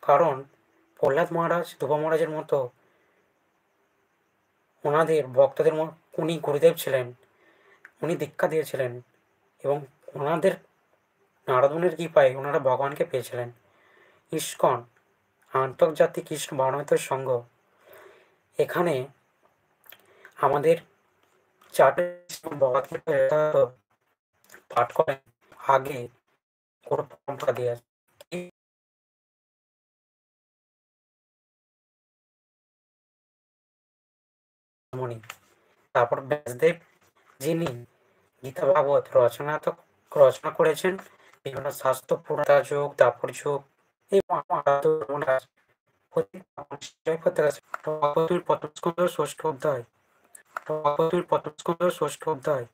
কারণ প্রহ্লাদ মহারাজ, ধ্রুব মহারাজের মতো ওনাদের ভক্তদের উনি গুরুদেব ছিলেন, উনি দীক্ষা দিয়েছিলেন এবং ওনাদের নারদ মুনির কৃপায় ওনারা ভগবানকে পেয়েছিলেন। ইস্কন আন্তর্জাতিক কৃষ্ণ ভাবনামৃত সংঘ, এখানে আমাদের চারটে ভগবদ্গীতা যথাযথ পাঠ করেন আগে কোনো পরম্পরা দিয়ে আসে। মুনি, তারপর ব্যাসদেব, যিনি গীতা ভাগবত রচনা করেছেন, বিভিন্ন শাস্ত্র পুরাণ যুগ, দাপর যুগ এবং প্রথম স্কন্ধ ষষ্ঠ অধ্যায়, ষষ্ঠ অধ্যায়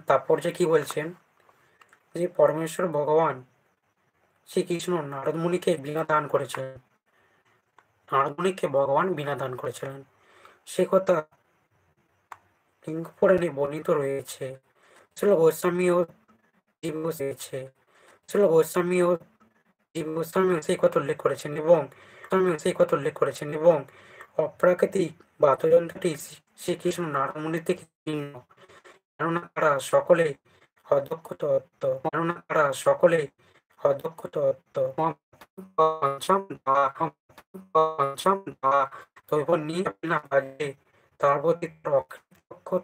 তাৎপর্যে কি বলছেন যে পরমেশ্বর ভগবান শ্রীকৃষ্ণ নারদ মুনিকে বীণা দান করেছিলেন, নারদ মুনিকে ভগবান বীণা দান করেছিলেন। সে কথা লিঙ্গ পুরাণে বর্ণিত রয়েছে। শ্রীল গোস্বামী ও জীব রয়েছে, শ্রীল গোস্বামী ও জীব গোস্বামী সেই কথা উল্লেখ করেছেন এবং অপ্রাকৃতিক বাদ্যযন্ত্রটি শ্রীকৃষ্ণ নারদ মুনির থেকে ভিন্ন, কেননা তারা সকলেই অদক্ষ তত্ত্ব,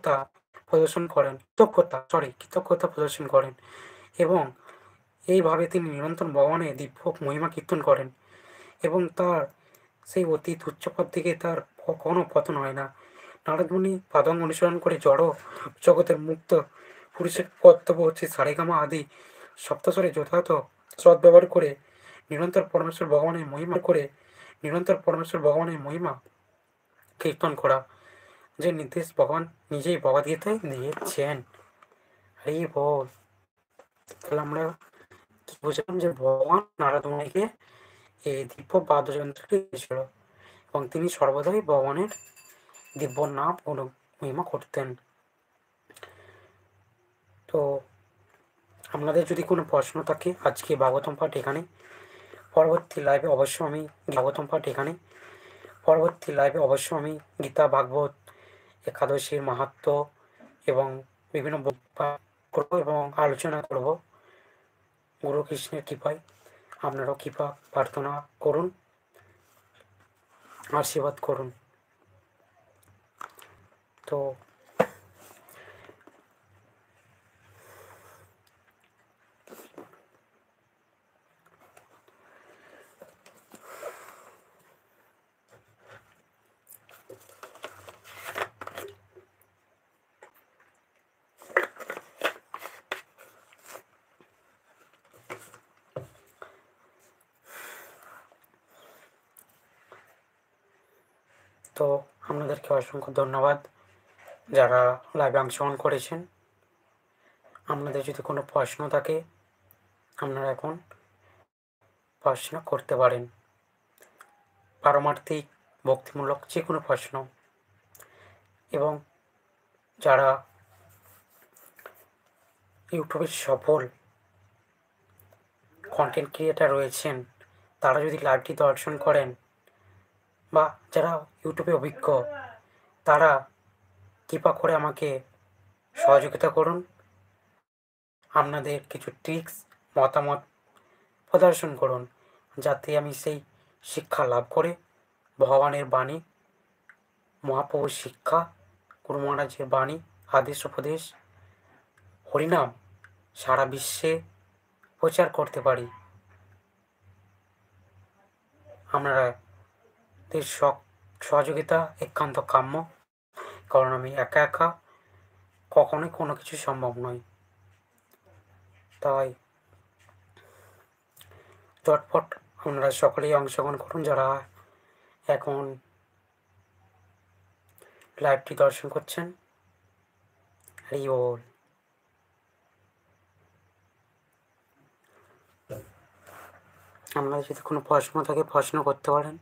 তার প্রতি কৃতজ্ঞতা প্রদর্শন করেন এবং এইভাবে তিনি নিরন্তর ভগবানের দিব্য মহিমা কীর্তন করেন এবং তার সেই অতীত উচ্চপদ দিকে তার কোনো পতন হয় না। নারদ মুনি পাদঙ্গ অনুসরণ করে জড় জগতের মুক্ত পুরুষের কর্তব্য হচ্ছে সারেগামা আদি সপ্তস্বরে যথাযথ সদ্ব্যবহার করে নিরন্তর পরমেশ্বর ভগবানের মহিমা কীর্তন করা, যে নির্দেশ ভগবান নিজেই ভগবদ্গীতায় দিয়েছেন। এই বল, তাহলে আমরা কি বুঝলাম যে ভগবান নারদ মুনিকে এই দিব্য বাদ্যযন্ত্রটি দিয়েছিল এবং তিনি সর্বদাই ভগবানের দিব্য নাম মহিমা করতেন। তো আপনাদের যদি কোনো প্রশ্ন থাকে আজকে ভাগবতম পাঠ এখানে, পরবর্তী লাইভে অবশ্য আমি গীতা ভাগবত একাদশীর মাহাত্ম্য এবং বিভিন্ন করবো এবং আলোচনা করব। গুরু কৃষ্ণের কৃপায় আপনারাও কৃপা প্রার্থনা করুন, আশীর্বাদ করুন। তো তো আপনাদেরকে অসংখ্য ধন্যবাদ যারা লাইভে অংশগ্রহণ করেছেন। আপনাদের যদি কোনো প্রশ্ন থাকে আপনারা এখন প্রশ্ন করতে পারেন, পারমার্থিক ভক্তিমূলক যে কোনো প্রশ্ন। এবং যারা ইউটিউবের সফল কন্টেন্ট ক্রিয়েটার রয়েছেন তারা যদি লাইভটি দর্শন করেন বা যারা ইউটিউবে অভিজ্ঞ তারা কৃপা করে আমাকে সহযোগিতা করুন, আপনাদের কিছু ট্রিক্স মতামত প্রদর্শন করুন, যাতে আমি সেই শিক্ষা লাভ করে ভগবানের বাণী, মহাপ্রভুর শিক্ষা, গুরু মহারাজের বাণী, আদেশ উপদেশ, হরিনাম সারা বিশ্বে প্রচার করতে পারি। আপনাদের সহযোগিতা একান্ত কাম্য, কারণ আমি একা একা কখনোই কোনো কিছু সম্ভব নয়। তাই চটপট আপনারা সকলেই অংশগ্রহণ করুন যারা এখন লাইভটি দর্শন করছেন। হরি বল। আপনাদের যদি কোনো প্রশ্ন থাকে প্রশ্ন করতে পারেন।